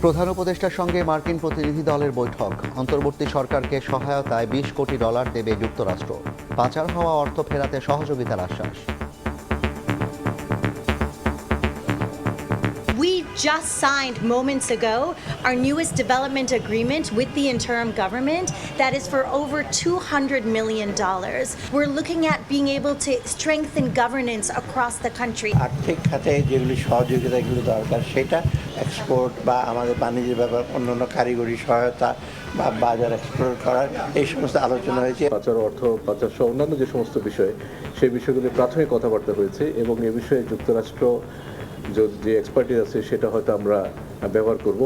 প্রধান উপদেষ্টার সঙ্গে মার্কিন প্রতিনিধি দলের বৈঠক। অন্তর্বর্তী সরকারকে সহায়তায় $20 কোটি দেবে যুক্তরাষ্ট্র। পাচার হওয়া অর্থ ফেরাতে সহযোগিতার আশ্বাস। We just signed moments ago our newest development agreement with the interim government that is for over $200 million. We're looking at being able to strengthen governance across the country. আর্থিক খাতে যেগুলি সহযোগিতাগুলো দরকার সেটা এক্সপোর্ট বা আমাদের বাণিজ্যের ব্যাপার অন্যান্য কারিগরি সহায়তা বা বাজার এক্সপ্লোর করার এই সমস্ত আলোচনা হয়েছে। পাচার অর্থ পাচার সহ অন্যান্য যে সমস্ত বিষয় সেই বিষয়গুলি প্রাথমিক কথাবার্তা হয়েছে এবং এ বিষয়ে যুক্তরাষ্ট্র যে এক্সপার্টিস আছে সেটা হয়তো আমরা ব্যবহার করব।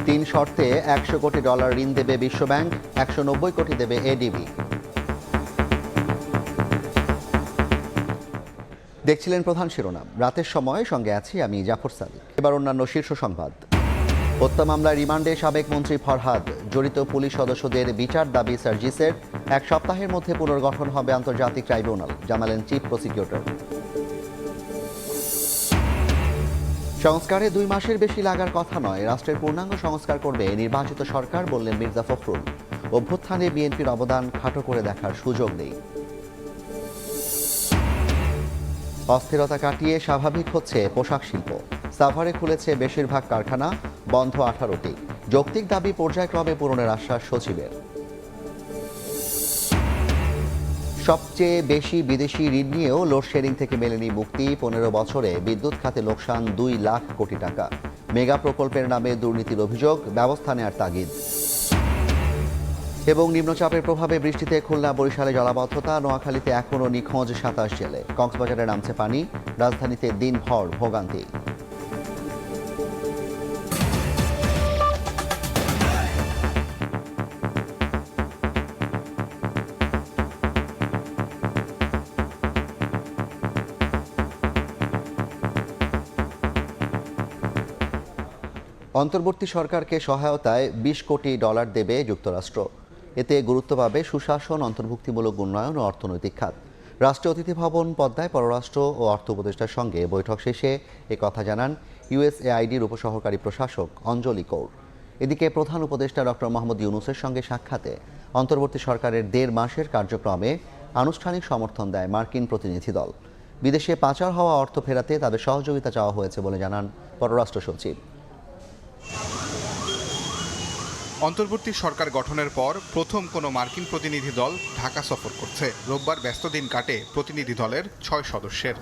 3 শর্তে $100 কোটি ঋণ দেবে বিশ্বব্যাংক, 190 কোটি দেবে এডিবি। দেখছিলেন প্রধান শিরোনাম। রাতের সময় সঙ্গে আছি আমি জাফর সাদিক। এবার অন্যান্য শীর্ষ সংবাদ। হত্যা মামলায় রিমান্ডে সাবেক মন্ত্রী ফরহাদ। জড়িত পুলিশ সদস্যদের বিচার দাবি সার্জিসের। 1 সপ্তাহের মধ্যে পুনর্গঠন হবে আন্তর্জাতিক ট্রাইব্যুনাল, জানালেন চিফ প্রসিকিউটর। সংস্কারে 2 মাসের বেশি লাগার কথা নয়, রাষ্ট্রের পূর্ণাঙ্গ সংস্কার করবে নির্বাচিত সরকার, বললেন মির্জা ফখরুল। অভ্যুত্থানে বিএনপির অবদান খাটো করে দেখার সুযোগ নেই। অস্থিরতা কাটিয়ে স্বাভাবিক হচ্ছে পোশাক শিল্প। সাভারে খুলেছে বেশিরভাগ কারখানা, বন্ধ 18টি। যৌক্তিক দাবি পর্যায়ক্রমে পূরণের আশ্বাস সচিবের। সবচেয়ে বেশি বিদেশি ঋণ নিয়েও লোডশেডিং থেকে মেলেনি মুক্তি। 15 বছরে বিদ্যুৎ খাতে লোকসান 2 লাখ কোটি টাকা। মেগা প্রকল্পের নামে দুর্নীতির অভিযোগ, ব্যবস্থা নেওয়ার তাগিদ। এবং নিম্নচাপের প্রভাবে বৃষ্টিতে খুলনা বরিশালে জলাবদ্ধতা, নোয়াখালীতে এখনও নিখোঁজ 27 জেলে। কক্সবাজারে নামছে পানি, রাজধানীতে দিনভর ভোগান্তি। অন্তর্বর্তী সরকারকে সহায়তায় $20 কোটি দেবে যুক্তরাষ্ট্র। এতে গুরুত্ব পাবে সুশাসন, অন্তর্ভুক্তিমূলক উন্নয়ন ও অর্থনৈতিক খাত। রাষ্ট্রীয় অতিথি ভবন পদ্মায় পররাষ্ট্র ও অর্থ উপদেষ্টার সঙ্গে বৈঠক শেষে কথা জানান ইউএসএআইডির উপসহকারী প্রশাসক অঞ্জলি কৌর। এদিকে প্রধান উপদেষ্টা ডক্টর মোহাম্মদ ইউনূসের সঙ্গে সাক্ষাতে অন্তর্বর্তী সরকারের 1.5 মাসের কার্যক্রমে আনুষ্ঠানিক সমর্থন দেয় মার্কিন প্রতিনিধি দল। বিদেশে পাচার হওয়া অর্থ ফেরাতে তাদের সহযোগিতা চাওয়া হয়েছে বলে জানান পররাষ্ট্র সচিব। অন্তর্বর্তী সরকার গঠনের পর প্রথম কোনো মার্কিন প্রতিনিধি দল ঢাকা সফর করছে। রোববার ব্যস্ত দিন কাটে প্রতিনিধি দলের 6 সদস্যের।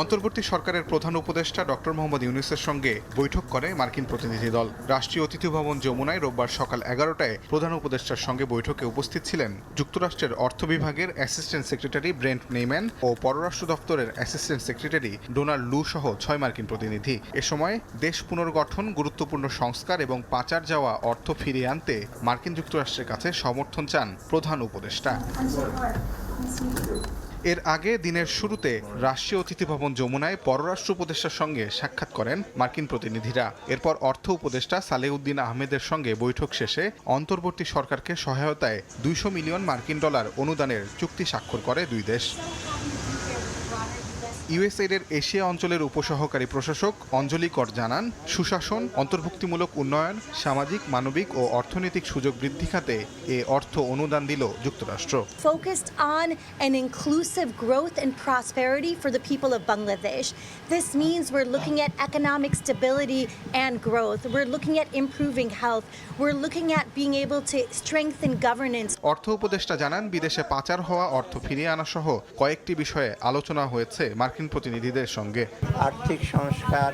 অন্তর্বর্তী সরকারের প্রধান উপদেষ্টা ডক্টর মোহাম্মদ ইউনূসের সঙ্গে বৈঠক করে মার্কিন প্রতিনিধি দল। রাষ্ট্রীয় অতিথি ভবন যমুনায় রোববার সকাল 11টায় প্রধান উপদেষ্টার সঙ্গে বৈঠকে উপস্থিত ছিলেন যুক্তরাষ্ট্রের অর্থ বিভাগের অ্যাসিস্ট্যান্ট সেক্রেটারি ব্রেন্ট নেইম্যান ও পররাষ্ট্র দপ্তরের অ্যাসিস্ট্যান্ট সেক্রেটারি ডোনাল্ড লু সহ 6 মার্কিন প্রতিনিধি। এ সময় দেশ পুনর্গঠন, গুরুত্বপূর্ণ সংস্কার এবং পাচার যাওয়া অর্থ ফিরিয়ে আনতে মার্কিন যুক্তরাষ্ট্রের কাছে সমর্থন চান প্রধান উপদেষ্টা। এর আগে দিনের শুরুতে রাষ্ট্রীয় অতিথি ভবন যমুনায় পররাষ্ট্র উপদেষ্টার সঙ্গে সাক্ষাৎ করেন মার্কিন প্রতিনিধিরা। এরপর অর্থ উপদেষ্টা সালেউদ্দিন আহমেদের সঙ্গে বৈঠক শেষে অন্তর্বর্তী সরকারকে সহায়তায় $200 মিলিয়ন অনুদানের চুক্তি স্বাক্ষর করে 2 দেশ। ইউএসএইডের এশিয়া অঞ্চলের উপসহকারী প্রশাসক অঞ্জলি কর জানান, সুশাসন, অন্তর্ভুক্তিমূলক উন্নয়ন, সামাজিক, মানবিক ও অর্থনৈতিক সুযোগ বৃদ্ধি খাতে এ অর্থ অনুদান দিল যুক্তরাষ্ট্র। Focused on an inclusive growth and prosperity for the people of Bangladesh. This means we're looking at economic stability and growth. We're looking at improving health. We're looking at being able to strengthen governance. অর্থ উপদেষ্টা জানান, বিদেশে পাচার হওয়া অর্থ ফিরিয়ে আনা সহ কয়েকটি বিষয়ে আলোচনা হয়েছে মার্কিন প্রতিনিধিদের সঙ্গে। আর্থিক সংস্কার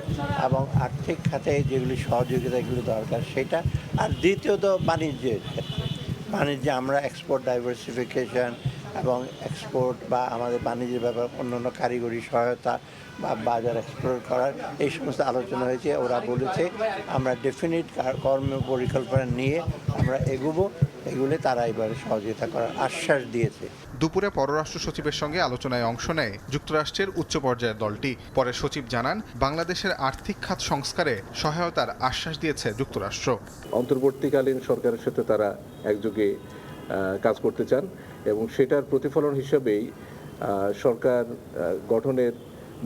এবং আর্থিক খাতে যেগুলি সহযোগিতাগুলো দরকার সেটা, আর দ্বিতীয়ত বাণিজ্যে আমরা এক্সপোর্ট ডাইভার্সিফিকেশন এবং এক্সপোর্ট বা আমাদের বাণিজ্যের ব্যাপার অন্যান্য কারিগরি সহায়তা বা বাজার এক্সপ্লোর করার এই সমস্ত আলোচনা হয়েছে। ওরা বলেছে আমরা ডেফিনিট কর্ম পরিকল্পনা নিয়ে আমরা এগুলো তারা এবারে সহযোগিতা করার আশ্বাস দিয়েছে। দুপুরে পররাষ্ট্র সচিবের সঙ্গে আলোচনায় অংশ নেয় যুক্তরাষ্ট্রের উচ্চ পর্যায়ের দলটি। পরে সচিব জানান, বাংলাদেশের আর্থিক খাত সংস্কারে সহায়তার আশ্বাস দিয়েছে যুক্তরাষ্ট্র। অন্তর্বর্তীকালীন সরকারের সাথে তারা একযোগে কাজ করতে চান এবং সেটার প্রতিফলন হিসেবেই সরকার গঠনের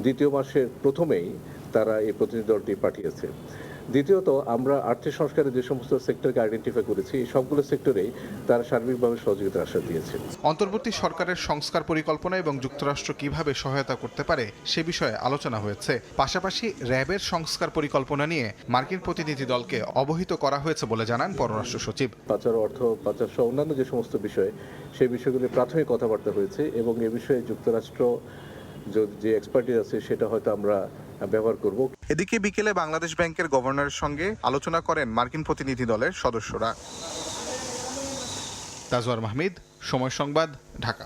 2য় মাসের প্রথমেই তারা এই প্রতিনিধি দলটি পাঠিয়েছে। দ্বিতীয়ত, আমরা আর্থিক সংস্কারের যে সমস্ত সেক্টরকে আইডেন্টিফাই করেছি, এই সবগুলো সেক্টরেই তারা সার্বিকভাবে সহযোগিতার আশ্বাস দিয়েছে। অন্তর্বর্তী সরকারের সংস্কার পরিকল্পনা এবং যুক্তরাষ্ট্র কিভাবে সহায়তা করতে পারে সে বিষয়ে আলোচনা হয়েছে। পাশাপাশি র্যাবের সংস্কার পরিকল্পনা নিয়ে মার্কিন প্রতিনিধি দলকে অবহিত করা হয়েছে বলে জানান পররাষ্ট্র সচিব। পাচার, অর্থ পাচার সহ অন্যান্য যে সমস্ত বিষয়, সেই বিষয়গুলি প্রাথমিক কথাবার্তা হয়েছে এবং এ বিষয়ে যুক্তরাষ্ট্র যে এক্সপার্টিস আছে সেটা হয়তো আমরা ব্যবহার করব। এদিকে বিকেলে বাংলাদেশ ব্যাংকের গভর্নরের সঙ্গে আলোচনা করেন মার্কিন প্রতিনিধি দলের সদস্যরা। তাজওয়ার মাহমুদ, সময় সংবাদ, ঢাকা।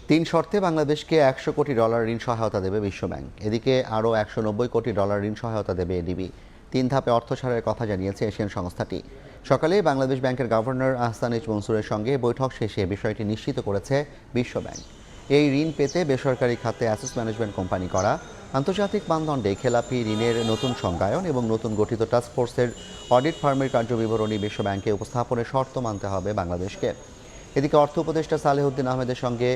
3 শর্তে বাংলাদেশকে $100 কোটি ঋণ সহায়তা দেবে বিশ্বব্যাংক। এদিকে আরও $190 কোটি ঋণ সহায়তা দেবে এডিবি। 3 ধাপে অর্থ ছাড়ের কথা জানিয়েছে এশিয়ান সংস্থাটি। সকালে বাংলাদেশ ব্যাংকের গভর্নর আহসান এইচ মনসুরের সঙ্গে বৈঠক শেষে বিষয়টি নিশ্চিত করেছে বিশ্বব্যাংক। এই ঋণ পেতে বেসরকারি খাতে অ্যাসেট ম্যানেজমেন্ট কোম্পানি করা, আন্তর্জাতিক মানদণ্ডে খেলাপি ঋণের নতুন সংজ্ঞায়ন এবং নতুন গঠিত টাস্কফোর্সের অডিট ফার্মের কার্যবিবরণী বিশ্বব্যাংকে উপস্থাপনের শর্ত মানতে হবে বাংলাদেশকে। এদিকে অর্থ উপদেষ্টা সালেহউদ্দিন আহমেদের সঙ্গে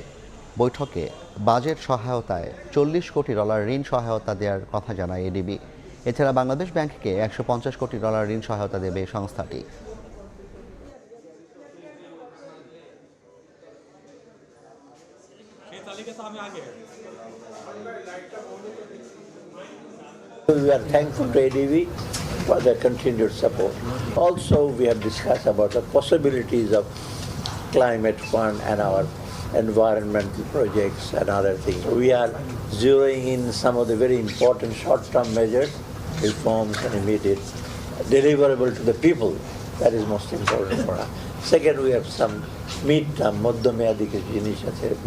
বৈঠকে বাজেট সহায়তায় $40 কোটি ঋণ সহায়তা দেওয়ার কথা জানায় এডিবি। এছাড়া বাংলাদেশ ব্যাংককে $150 কোটি ঋণ সহায়তা দেবে সংস্থাটি। We are thankful to ADB for their continued support. Also, we have discussed about the possibilities of climate fund and our environmental projects and other things. We are zeroing in some of the very important short-term measures, reforms and immediate deliverable to the people. That is most important for us. Second, we have some mid-term,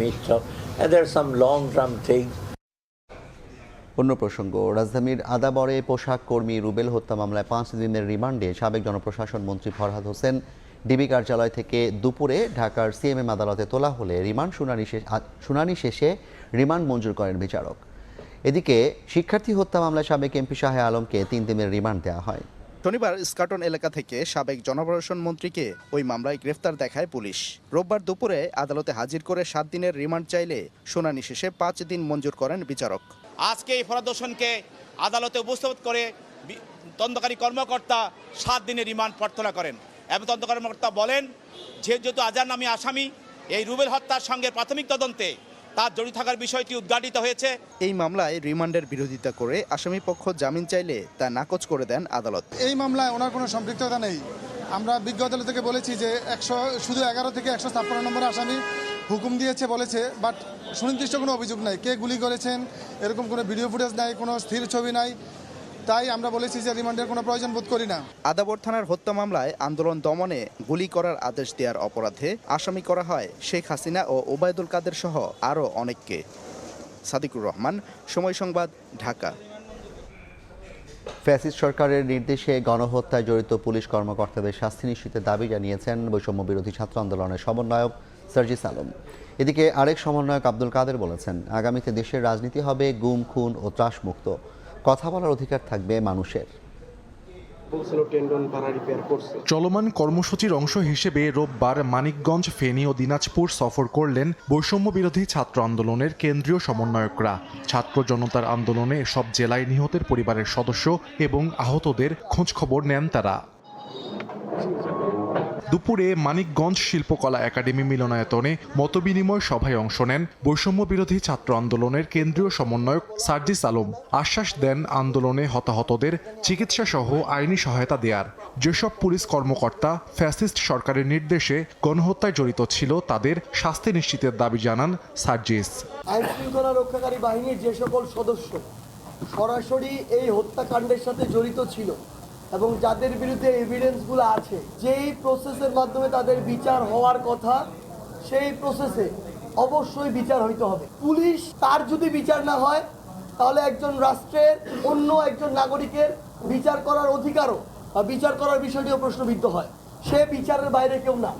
mid-term, and there are some long-term things. অন্য প্রসঙ্গ, রাজধানীর আদাবরে পোশাক কর্মী রুবেল হত্যা মামলায় 5 দিনের রিমান্ডে সাবেক জনপ্রশাসন মন্ত্রী ফরহাদ হোসেন ডিবি কার্যালয় থেকে দুপুরে ঢাকার সিএমএম আদালতে তোলা হলে রিমান্ড শুনানি শেষে রিমান্ড মঞ্জুর করেন বিচারক। এদিকে শিক্ষার্থী হত্যা মামলায় সাবেক এমপি শাহে আলমকে 3 দিনের রিমান্ড দেওয়া হয়। শনিবার ইস্কাটন এলাকা থেকে সাবেক জনপ্রশাসন মন্ত্রীকে ওই মামলায় গ্রেফতার দেখায় পুলিশ। রোববার দুপুরে আদালতে হাজির করে 7 দিনের রিমান্ড চাইলে শুনানি শেষে 5 দিন মঞ্জুর করেন বিচারক। আজকে এই ফরহাদ হোসেনকে আদালতে উপস্থাপিত করে তদন্তকারী কর্মকর্তা 7 দিনের রিমান্ড প্রার্থনা করেন এবং তদন্ত কর্মকর্তা বলেন যেহেতু আজার নামী আসামি এই রুবেল হত্যার সঙ্গে প্রাথমিক তদন্তে তার জড়িত থাকার বিষয়টি উদ্ঘাটিত হয়েছে। এই মামলায় রিমান্ডের বিরোধিতা করে আসামি পক্ষ জামিন চাইলে তা নাকচ করে দেন আদালত। এই মামলায় ওনার কোনো সম্পৃক্ততা নেই। আমরা বিজ্ঞ আদালত থেকে বলেছি যে 11 থেকে 156 নম্বর আসামি হুকুম দিয়েছে বলেছে, বাট সুনির্দিষ্ট কোনো অভিযোগ নাই, কে গুলি করেছেন এরকম কোনো ভিডিও ফুটেজ নাই, কোনো স্থির ছবি নাই। তাই আমরা বলেছি যে রিমান্ডের কোনো প্রয়োজন বোধ করি না। আদাবর থানার হত্যা মামলায় আন্দোলন দমনে গুলি করার আদেশ দেওয়ার অপরাধে আসামি করা হয় শেখ হাসিনা ও ওবায়দুল কাদের সহ আরও অনেককে। সাদিকুর রহমান, সময় সংবাদ, ঢাকা। ফ্যাসিস্ট সরকারের নির্দেশে গণহত্যায় জড়িত পুলিশ কর্মকর্তাদের শাস্তি নিশ্চিতের দাবি জানিয়েছেন বৈষম্য বিরোধী ছাত্র আন্দোলনের সমন্বয়ক সার্জিস আলম। এদিকে আরেক সমন্বয়ক আব্দুল কাদের বলেছেন, আগামীতে দেশের রাজনীতি হবে গুম, খুন ও ত্রাসমুক্ত। কথা বলার অধিকার থাকবে মানুষের। চলমান কর্মসূচির অংশ হিসেবে রোববার মানিকগঞ্জ, ফেনী ও দিনাজপুর সফর করলেন বৈষম্য বিরোধী ছাত্র আন্দোলনের কেন্দ্রীয় সমন্বয়করা। ছাত্র জনতার আন্দোলনে সব জেলায় নিহতের পরিবারের সদস্য এবং আহতদের খোঁজখবর নেন তারা। দুপুরে মানিকগঞ্জ শিল্পকলা একাডেমি মিলনায়তনে মতবিনিময় সভায় অংশ নেন বৈষম্য বিরোধী ছাত্র আন্দোলনের কেন্দ্রীয় সমন্বয়ক সার্জিস আলম। আশ্বাস দেন আন্দোলনে হতাহতদের চিকিৎসা সহ আইনি সহায়তা দেয়ার। যেসব পুলিশ কর্মকর্তা ফ্যাসিস্ট সরকারের নির্দেশে গণহত্যায় জড়িত ছিল তাদের শাস্তি নিশ্চিতের দাবি জানান সার্জিস। আইন শৃঙ্খলা রক্ষাকারী বাহিনীর যে সকল সদস্য সরাসরি এই হত্যাকাণ্ডের সাথে জড়িত ছিল এবং যাদের বিরুদ্ধে এভিডেন্সগুলো আছে, যেই প্রসেসের মাধ্যমে তাদের বিচার হওয়ার কথা সেই প্রসেসে অবশ্যই বিচার হইতে হবে। পুলিশ তার যদি বিচার না হয় তাহলে একজন রাষ্ট্রের অন্য একজন নাগরিকের বিচার করার অধিকারও বা বিচার করার বিষয়টিও প্রশ্নবিদ্ধ হয়। সে বিচারের বাইরে কেউ না।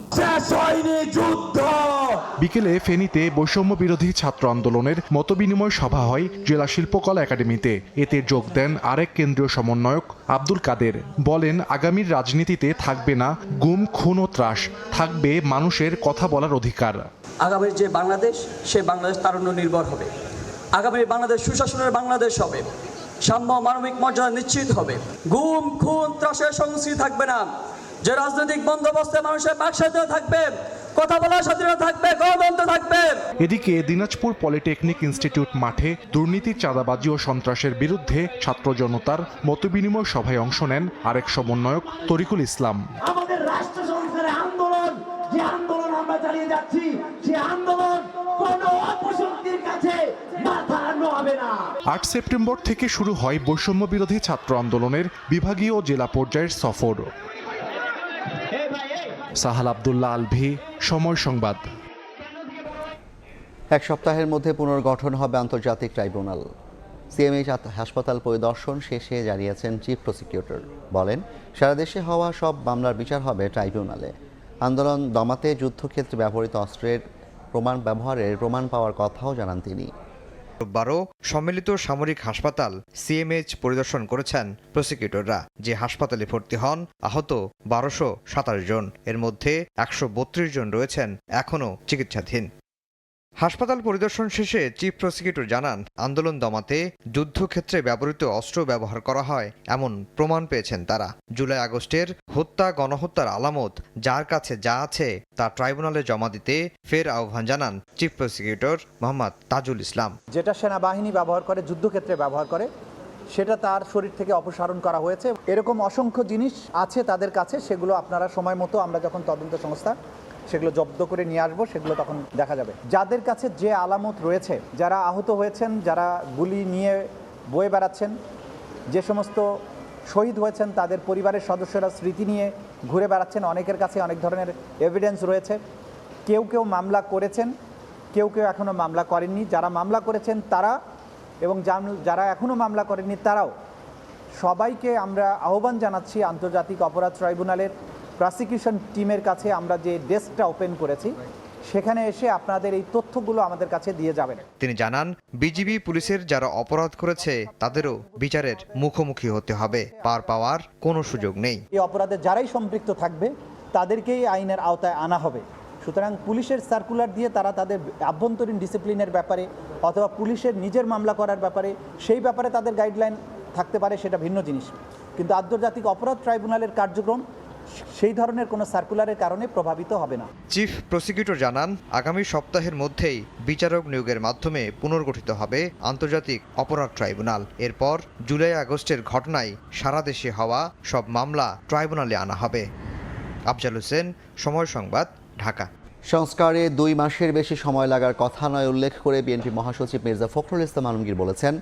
বিকেলে ফেনীতে বৈষম্য বিরোধী ছাত্র আন্দোলনের মতবিনিময় সভা হয় জেলা শিল্পকলা একাডেমিতে। এতে যোগ দেন আরেক কেন্দ্রীয় সমন্বয়ক আব্দুল কাদের। বলেন, আগামীর রাজনীতিতে থাকবে না গুম, খুন ও ত্রাস, থাকবে মানুষের কথা বলার অধিকার। আগামীর যে বাংলাদেশ, সে বাংলাদেশ তারুণ্য নির্ভর হবে। আগামীর বাংলাদেশ সুশাসনের বাংলাদেশ হবে। সাম্য মানবিক মর্যাদা নিশ্চিত হবে। গুম খুন ত্রাসের সংস্কৃতি থাকবে না। যে রাজনৈতিক বন্দোবস্তে মানুষের বাকস্বাধীনতা থাকবে, কথা বলার স্বাধীনতা থাকবে, গণতন্ত্র থাকবে। এদিকে দিনাজপুর পলিটেকনিক ইনস্টিটিউট মাঠে দুর্নীতি, চাঁদাবাজি ও সন্ত্রাসের বিরুদ্ধে ছাত্র জনতার মতবিনিময় সভায় অংশ নেন আরেক সমন্বয়ক তরিকুল ইসলাম। আমাদের রাষ্ট্র সংস্কারের আন্দোলন, যে আন্দোলন আমরা চালিয়ে যাচ্ছি, সে আন্দোলন কোনো অপশক্তির কাছে মাথা নোয়াবে না। ৮ সেপ্টেম্বর থেকে শুরু হয় বৈষম্য বিরোধী ছাত্র আন্দোলনের বিভাগীয় ও জেলা পর্যায়ের সফর। সাহাল আব্দুল্লাহ আলভি, সময় সংবাদ। এক সপ্তাহের মধ্যে পুনর্গঠন হবে আন্তর্জাতিক ট্রাইব্যুনাল। সিএমএইচ হাসপাতাল পরিদর্শন শেষে জানিয়েছেন চিফ প্রসিকিউটর। বলেন, সারা দেশে হওয়া সব মামলার বিচার হবে ট্রাইব্যুনালে। আন্দোলন দমাতে যুদ্ধক্ষেত্রে ব্যবহৃত অস্ত্রের প্রমাণ পাওয়ার কথাও জানান তিনি। রোববারও সম্মিলিত সামরিক হাসপাতাল সিএমএইচ পরিদর্শন করেছেন প্রসিকিউটররা। যে হাসপাতালে ভর্তি হন আহত 1227 জন, এর মধ্যে 132 জন রয়েছেন এখনও চিকিৎসাধীন। হাসপাতাল পরিদর্শন শেষে চিফ প্রসিকিউটর জানান, আন্দোলন দমাতে যুদ্ধক্ষেত্রে ব্যবহৃত অস্ত্র ব্যবহার করা হয় এমন প্রমাণ পেয়েছেন তারা। জুলাই আগস্টের হত্যা, গণহত্যার আলামত যার কাছে যা আছে তা ট্রাইব্যুনালে জমা দিতে ফের আহ্বান জানান চিফ প্রসিকিউটর মোহাম্মদ তাজুল ইসলাম। যেটা সেনাবাহিনী ব্যবহার করে, যুদ্ধক্ষেত্রে ব্যবহার করে, সেটা তার শরীর থেকে অপসারণ করা হয়েছে। এরকম অসংখ্য জিনিস আছে তাদের কাছে, সেগুলো আপনারা সময় মতো আমরা যখন তদন্ত সংস্থা সেগুলো জব্দ করে নিয়ে আসবো, সেগুলো তখন দেখা যাবে। যাদের কাছে যে আলামত রয়েছে, যারা আহত হয়েছেন, যারা গুলি নিয়ে বয়ে বেড়াচ্ছেন, যে সমস্ত শহীদ হয়েছেন তাদের পরিবারের সদস্যরা স্মৃতি নিয়ে ঘুরে বেড়াচ্ছেন, অনেকের কাছে অনেক ধরনের এভিডেন্স রয়েছে। কেউ কেউ মামলা করেছেন, কেউ কেউ এখনও মামলা করেননি। যারা মামলা করেছেন তারা এবং যারা এখনও মামলা করেননি তারাও, সবাইকে আমরা আহ্বান জানাচ্ছি আন্তর্জাতিক অপরাধ ট্রাইব্যুনালের প্রসিকিউশন টিমের কাছে আমরা যে ডেস্কটা ওপেন করেছি সেখানে এসে আপনাদের এই তথ্যগুলো আমাদের কাছে দিয়ে যাবেন। তিনি জানান, বিজিবি পুলিশের যারা অপরাধ করেছে তাদেরও বিচারের মুখোমুখি হতে হবে, পার পাওয়ার কোনো সুযোগ নেই। এই অপরাধে যারাই সম্পৃক্ত থাকবে তাদেরকেই আইনের আওতায় আনা হবে। সুতরাং পুলিশের সার্কুলার দিয়ে তারা তাদের আভ্যন্তরীণ ডিসিপ্লিনের ব্যাপারে অথবা পুলিশের নিজের মামলা করার ব্যাপারে, সেই ব্যাপারে তাদের গাইডলাইন থাকতে পারে, সেটা ভিন্ন জিনিস। কিন্তু আন্তর্জাতিক অপরাধ ট্রাইব্যুনালের কার্যক্রম সেই ধরনের কোনো সার্কুলারের কারণে প্রভাবিত হবে না। চিফ প্রসিকিউটর জানান, আগামী সপ্তাহের মধ্যেই বিচারক নিয়োগের মাধ্যমে পুনর্গঠিত হবে আন্তর্জাতিক অপরাধ ট্রাইব্যুনাল। এরপর জুলাই আগস্টের ঘটনায় সারা দেশে হওয়া সব মামলা ট্রাইব্যুনালে আনা হবে। আফজাল হোসেন, সময় সংবাদ, ঢাকা। সংস্কারে 2 মাসের বেশি সময় লাগার কথা নয় উল্লেখ করে বিএনপি মহাসচিব মির্জা ফখরুল ইসলাম আলমগীর বলেছেন,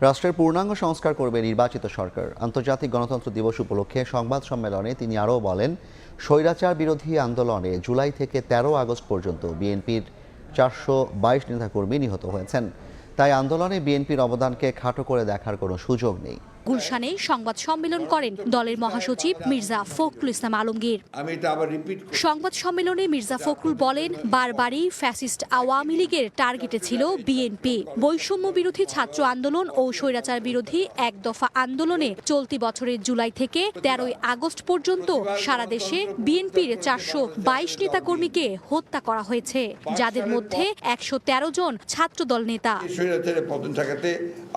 রাষ্ট্রের পূর্ণাঙ্গ সংস্কার করবে নির্বাচিত সরকার। আন্তর্জাতিক গণতন্ত্র দিবস উপলক্ষে সংবাদ সম্মেলনে তিনি আরও বলেন, স্বৈরাচার বিরোধী আন্দোলনে জুলাই থেকে 13 আগস্ট পর্যন্ত বিএনপির 422 নেতাকর্মী নিহত হয়েছেন। তাই আন্দোলনে বিএনপির অবদানকে খাটো করে দেখার কোনো সুযোগ নেই। গুলশানে সংবাদ সম্মেলন করেন দলের মহাসচিব মির্জা ফখরুল ইসলাম আলমগীর। সংবাদ সম্মেলনে মির্জা ফখরুল বলেন, বারবারই ফ্যাসিস্ট আওয়ামী লীগের টার্গেটে ছিল বিএনপি। বৈষম্য বিরোধী ছাত্র আন্দোলন ও স্বৈরাচার বিরোধী এক দফা আন্দোলনে চলতি বছরের জুলাই থেকে 13 আগস্ট পর্যন্ত সারা দেশে বিএনপির 422 নেতাকর্মীকে হত্যা করা হয়েছে, যাদের মধ্যে 113 জন ছাত্রদল নেতা। স্বৈরাচারের পতন ঠেকাতে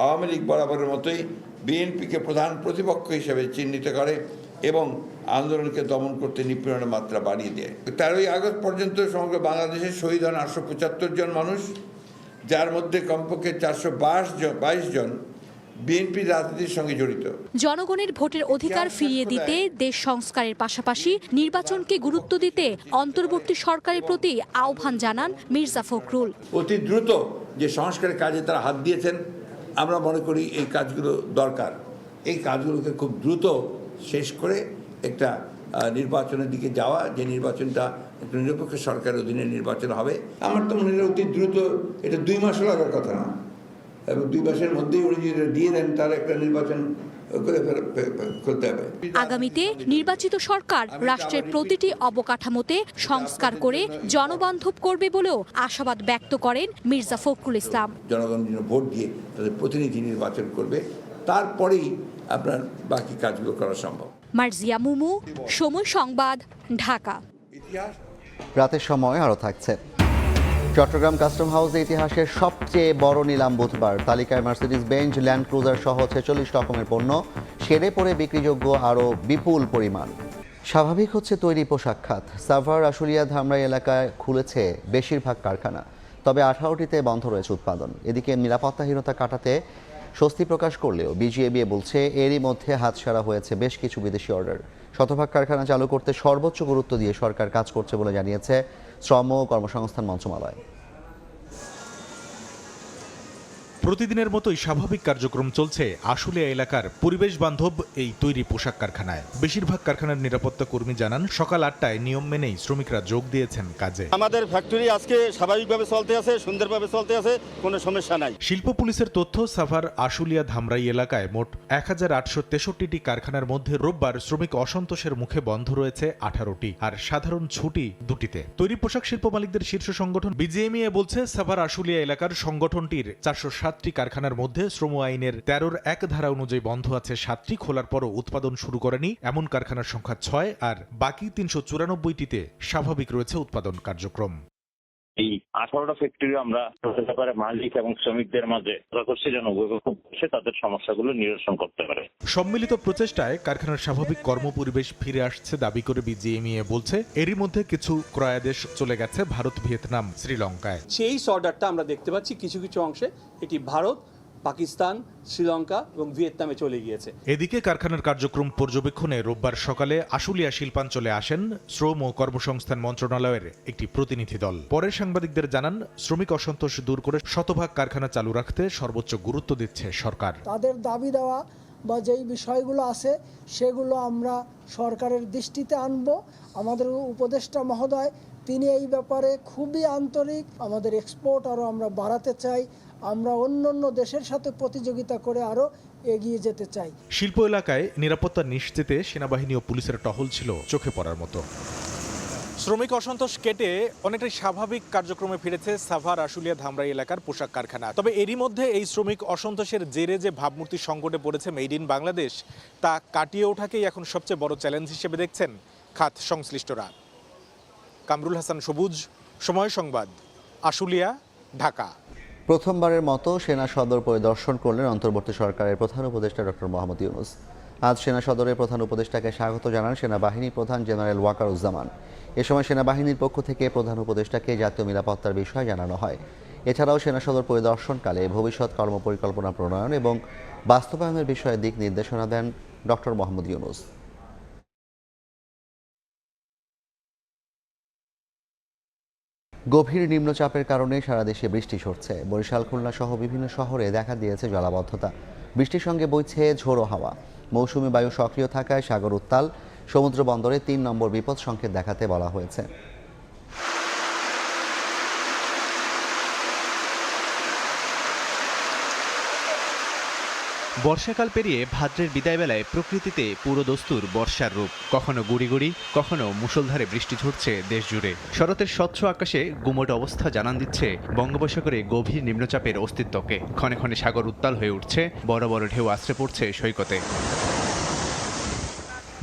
আওয়ামী লীগ বরাবরের মতোই বিএনপিকে প্রধান প্রতিপক্ষ হিসেবে চিহ্নিত করে এবং আন্দোলনকে দমন করতে নিপীড়নের মাত্রা বাড়িয়ে দেয়। 13 আগস্ট পর্যন্ত সমগ্র বাংলাদেশে শহীদ হন 875 জন মানুষ, যার মধ্যে কমপক্ষে 422 জন বিএনপি রাজনীতির সঙ্গে জড়িত। জনগণের ভোটের অধিকার ফিরিয়ে দিতে দেশ সংস্কারের পাশাপাশি নির্বাচনকে গুরুত্ব দিতে অন্তর্বর্তী সরকারের প্রতি আহ্বান জানান মির্জা ফখরুল। অতি দ্রুত যে সংস্কারের কাজে তারা হাত দিয়েছেন, আমরা মনে করি এই কাজগুলো দরকার। এই কাজগুলোকে খুব দ্রুত শেষ করে একটা নির্বাচনের দিকে যাওয়া, যে নির্বাচনটা একটা নিরপেক্ষ সরকারের অধীনে নির্বাচন হবে। আমার তো মনে হয় অতি দ্রুত, এটা 2 মাসও লাগার কথা না, এবং 2 মাসের মধ্যেই উনি যদি দিয়ে দেন তার একটা নির্বাচন করে ফেলতে হবে। আগামীতে নির্বাচিত সরকার রাষ্ট্রের প্রতিটি অবকাঠামোতে সংস্কার করে জনবান্ধব করবে বলেও আশাবাদ ব্যক্ত করেন মির্জা ফখরুল ইসলাম। জনগণ ভোট দিয়ে তাদের প্রতিনিধি নির্বাচন করবে, তারপরেই আপনার বাকি কাজগুলো করা সম্ভব। মার্জিয়া মুমু, সময় সংবাদ, ঢাকা। রাতের সময় আরও থাকছে। চট্টগ্রাম কাস্টম হাউসে ইতিহাসের সবচেয়ে বড় নিলাম বুধবার। তালিকায় মার্সিডিজ বেঞ্জ, ল্যান্ড ক্রুজার সহ 46 রকমের পণ্য, সেরে পড়ে বিক্রিযোগ্য আরও বিপুল পরিমাণ। স্বাভাবিক হচ্ছে তৈরি পোশাক খাত। সাভার, আশুলিয়া, ধামরাই এলাকায় খুলেছে বেশিরভাগ কারখানা, তবে 18টিতে বন্ধ রয়েছে উৎপাদন। এদিকে নিরাপত্তাহীনতা কাটাতে স্বস্তি প্রকাশ করলেও বিজিএবিএ বলছে এরই মধ্যে হাতছাড়া হয়েছে বেশ কিছু বিদেশি অর্ডার। শতভাগ কারখানা চালু করতে সর্বোচ্চ গুরুত্ব দিয়ে সরকার কাজ করছে বলে জানিয়েছে শ্রম ও কর্মসংস্থান মন্ত্রণালয়। প্রতিদিনের মতোই স্বাভাবিক কার্যক্রম চলছে আশুলিয়া এলাকার পরিবেশ বান্ধব এই তৈরি পোশাক কারখানায়। বেশিরভাগ কারখানার নিরাপত্তা কর্মী জানান সকাল 8টায় নিয়ম মেনেই শ্রমিকরা যোগ দিয়েছেন কাজে। আমাদের ফ্যাক্টরি আজকে স্বাভাবিকভাবে চলতে আছে, সুন্দরভাবে চলতে আছে, কোনো সমস্যা নাই। শিল্প পুলিশের তথ্য, সাভার, আশুলিয়া, ধামরাই এলাকায় মোট 1863টি কারখানার মধ্যে রোববার শ্রমিক অসন্তোষের মুখে বন্ধ রয়েছে 18টি, আর সাধারণ ছুটি 2টিতে। তৈরি পোশাক শিল্প মালিকদের শীর্ষ সংগঠন বিজিএমইএ বলছে সাভার আশুলিয়া এলাকার সংগঠনটির 407টি কারখানার মধ্যে শ্রম আইনের 13-র 1 ধারা অনুযায়ী বন্ধ আছে 7টি। খোলার পরও উৎপাদন শুরু করেনি এমন কারখানার সংখ্যা 6, আর বাকি 394টিতে স্বাভাবিক রয়েছে উৎপাদন কার্যক্রম। এই 18টা ফ্যাক্টরি আমরা ব্যাপারে মালিক এবং শ্রমিকদের মাঝে করছি যেন তাদের সমস্যাগুলো নিরসন করতে পারে। সম্মিলিত প্রচেষ্টায় কারখানার স্বাভাবিক কর্মপরিবেশ ফিরে আসছে দাবি করে বিজিএমইএ বলছে এরই মধ্যে কিছু ক্রয়াদেশ চলে গেছে ভারত, ভিয়েতনাম, শ্রীলঙ্কায়। সেই অর্ডারটা আমরা দেখতে পাচ্ছি কিছু কিছু অংশে এটি ভারত, পাকিস্তান, শ্রীলঙ্কা এবং ভিয়েতনামে চলে গিয়েছে। এদিকে কারখানার কার্যক্রম পর্যবেক্ষণে রোববার সকালে আশুলিয়া শিল্পাঞ্চলে আসেন শ্রম ও কর্মসংস্থান মন্ত্রণালয়ের একটি প্রতিনিধি দল। পরে সাংবাদিকদের জানান শ্রমিক অসন্তোষ দূর করে শতভাগ কারখানা চালু রাখতে সর্বোচ্চ গুরুত্ব দিচ্ছে সরকার। তাদের দাবি দেওয়া বা যেই বিষয়গুলো আছে সেগুলো আমরা সরকারের দৃষ্টিতে আনব। আমাদের উপদেষ্টা মহোদয় তিনি এই ব্যাপারে খুবই আন্তরিক। আমাদের এক্সপোর্ট আরও আমরা বাড়াতে চাই, আমরা অন্য দেশের সাথে প্রতিযোগিতা করে আরো এগিয়ে যেতে চাই। শিল্প এলাকায় নিরাপত্তা নিশ্চিতে সেনাবাহিনী ও পুলিশের টহল ছিল চোখে পড়ার মতো। শ্রমিক অসন্তোষ কেটে অনেকটাই স্বাভাবিক কার্যক্রমে ফিরেছে সাভার, আশুলিয়া, ধামরাই এলাকার পোশাক কারখানা। তবে এরই মধ্যে এই শ্রমিক অসন্তোষের জেরে যে ভাবমূর্তি সংকটে পড়েছে মেড ইন বাংলাদেশ, তা কাটিয়ে ওঠাকেই এখন সবচেয়ে বড় চ্যালেঞ্জ হিসেবে দেখছেন খাত সংশ্লিষ্টরা। কামরুল হাসান সবুজ, সময় সংবাদ, আশুলিয়া, ঢাকা। প্রথমবারের মতো সেনা সদর পরিদর্শন করলেন অন্তর্বর্তী সরকারের প্রধান উপদেষ্টা ডক্টর মোহাম্মদ ইউনূস। আজ সেনা সদরের প্রধান উপদেষ্টাকে স্বাগত জানান সেনাবাহিনী প্রধান জেনারেল ওয়াকারুজ্জামান। এ সময় সেনাবাহিনীর পক্ষ থেকে প্রধান উপদেষ্টাকে জাতীয় নিরাপত্তার বিষয় জানানো হয়। এছাড়াও সেনা সদর পরিদর্শনকালে ভবিষ্যৎ কর্মপরিকল্পনা প্রণয়ন এবং বাস্তবায়নের বিষয়ে দিক নির্দেশনা দেন ডক্টর মোহাম্মদ ইউনূস। গভীর নিম্নচাপের কারণে সারা দেশে বৃষ্টি ঝরছে। বরিশাল, খুলনা সহ বিভিন্ন শহরে দেখা দিয়েছে জলাবদ্ধতা। বৃষ্টির সঙ্গে বইছে ঝোড়ো হাওয়া। মৌসুমী বায়ু সক্রিয় থাকায় সাগর উত্তাল। সমুদ্র বন্দরে 3 নম্বর বিপদ সংকেত দেখাতে বলা হয়েছে। বর্ষাকাল পেরিয়ে ভাদ্রের বিদায়বেলায় প্রকৃতিতে পুরো দস্তুর বর্ষার রূপ। কখনো গুড়ি গুড়ি, কখনো মুষলধারে বৃষ্টি ঝরছে দেশ জুড়ে। শরতের স্বচ্ছ আকাশে গুমোট অবস্থা জানান দিচ্ছে বঙ্গোপসাগরে গভীর নিম্নচাপের অস্তিত্বকে। ক্ষণে ক্ষণে সাগর উত্তাল হয়ে উঠছে, বড় বড় ঢেউ আছড়ে পড়ছে সৈকতে।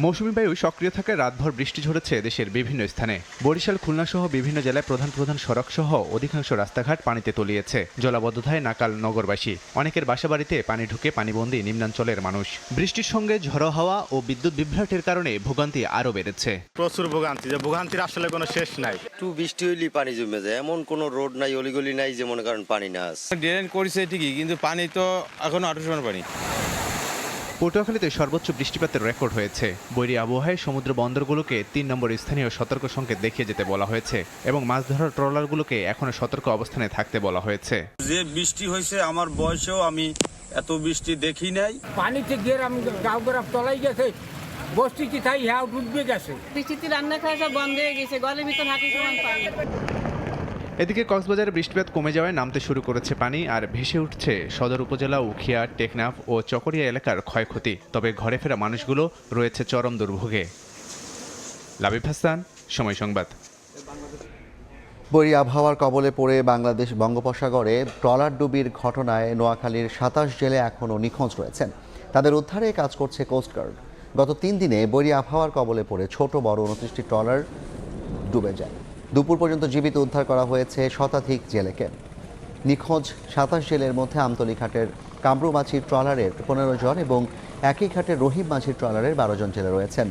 মৌসুমী বায়ু সক্রিয় থাকায় রাতভর বৃষ্টি ঝরেছে দেশের বিভিন্ন স্থানে। বরিশাল, খুলনা সহ বিভিন্ন জেলায় প্রধান প্রধান সড়ক সহ অধিকাংশ রাস্তাঘাট পানিতে তলিয়েছে। জলাবদ্ধতায় নাকাল নগরবাসী। অনেকের বাসাবাড়িতে পানি ঢুকে পানিবন্দী নিম্নাঞ্চলের মানুষ। বৃষ্টির সঙ্গে ঝড়ো হাওয়া ও বিদ্যুৎ বিভ্রাটের কারণে ভোগান্তি আরও বেড়েছে। প্রচুর ভোগান্তি, যে ভোগান্তির আসলে কোনো শেষ নাই। একটু বৃষ্টি হইলেই পানি জমে যায়, এমন কোনো রোড নাই, অলিগলি নাই যে মনে করেন পানি না আছে। ড্রেন করেছে ঠিকই, কিন্তু পানি তো এখনো আটশো পানি। পটুয়াখালীতে সর্বোচ্চ বৃষ্টিপাতের রেকর্ড হয়েছে। বৈরী আবহাওয়ায় সমুদ্র বন্দরগুলোকে 3 নম্বর স্থানীয় সতর্ক সংকেত দেখিয়ে যেতে বলা হয়েছে এবং মাছ ধরার ট্রলারগুলোকে এখনো সতর্ক অবস্থানে থাকতে বলা হয়েছে। যে বৃষ্টি হয়েছে আমার বয়সেও আমি এত বৃষ্টি দেখি নাই। পানিতে গিয়ে আমি গাউগরাফ তলাই গেছে, বস্তি কি তাই হ্যাঁ ডুবে গেছে। বৃষ্টিতে রান্না খাওয়া সব বন্ধ হয়ে গেছে, গলের ভিতর হাঁটু সমান পানি। এদিকে কক্সবাজারে বৃষ্টিপাত কমে যাওয়ায় নামতে শুরু করেছে পানি, আর ভেসে উঠছে সদর উপজেলা, উখিয়া, টেকনাফ ও চকরিয়া এলাকার ক্ষয়ক্ষতি। তবে ঘরে ফেরা মানুষগুলো রয়েছে চরম দুর্ভোগে। লাবিব হাসান, সময় সংবাদ। বৈরী আবহাওয়ার কবলে পড়ে বাংলাদেশ বঙ্গোপসাগরে ট্রলার ডুবির ঘটনায় নোয়াখালীর 27 জেলে এখনও নিখোঁজ রয়েছেন। তাদের উদ্ধারে কাজ করছে কোস্টগার্ড। গত 3 দিনে বৈরী আবহাওয়ার কবলে পড়ে ছোট বড় 29টি ট্রলার ডুবে যায়। দুপুর পর্যন্ত জীবিত উদ্ধার করা হয়েছে শতাধিক জেলেকে। নিখোঁজ 27 জেলের মধ্যে আমতলী ঘাটের কামরু মাছির ট্রলারের 15 জন এবং একই ঘাটের রহিম মাছির ট্রলারের 12 জন জেলে রয়েছেন।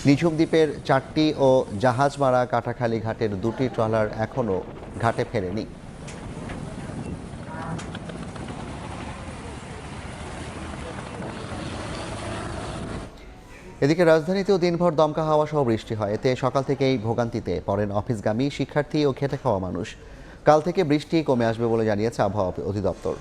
নিঝুম দ্বীপের 4টি ও জাহাজমারা কাটাখালী ঘাটের 2টি ট্রলার এখনও ঘাটে ফেরেনি। এদিকে রাজধানীতেও দিনভর দমকা হাওয়া সহ বৃষ্টি হয়। এতে সকাল থেকেই ভোগান্তিতে পড়েন অফিসগামী শিক্ষার্থী ও খেটে খাওয়া মানুষ। কাল থেকে বৃষ্টি কমে আসবে বলে জানিয়েছে আবহাওয়া অধিদপ্তর।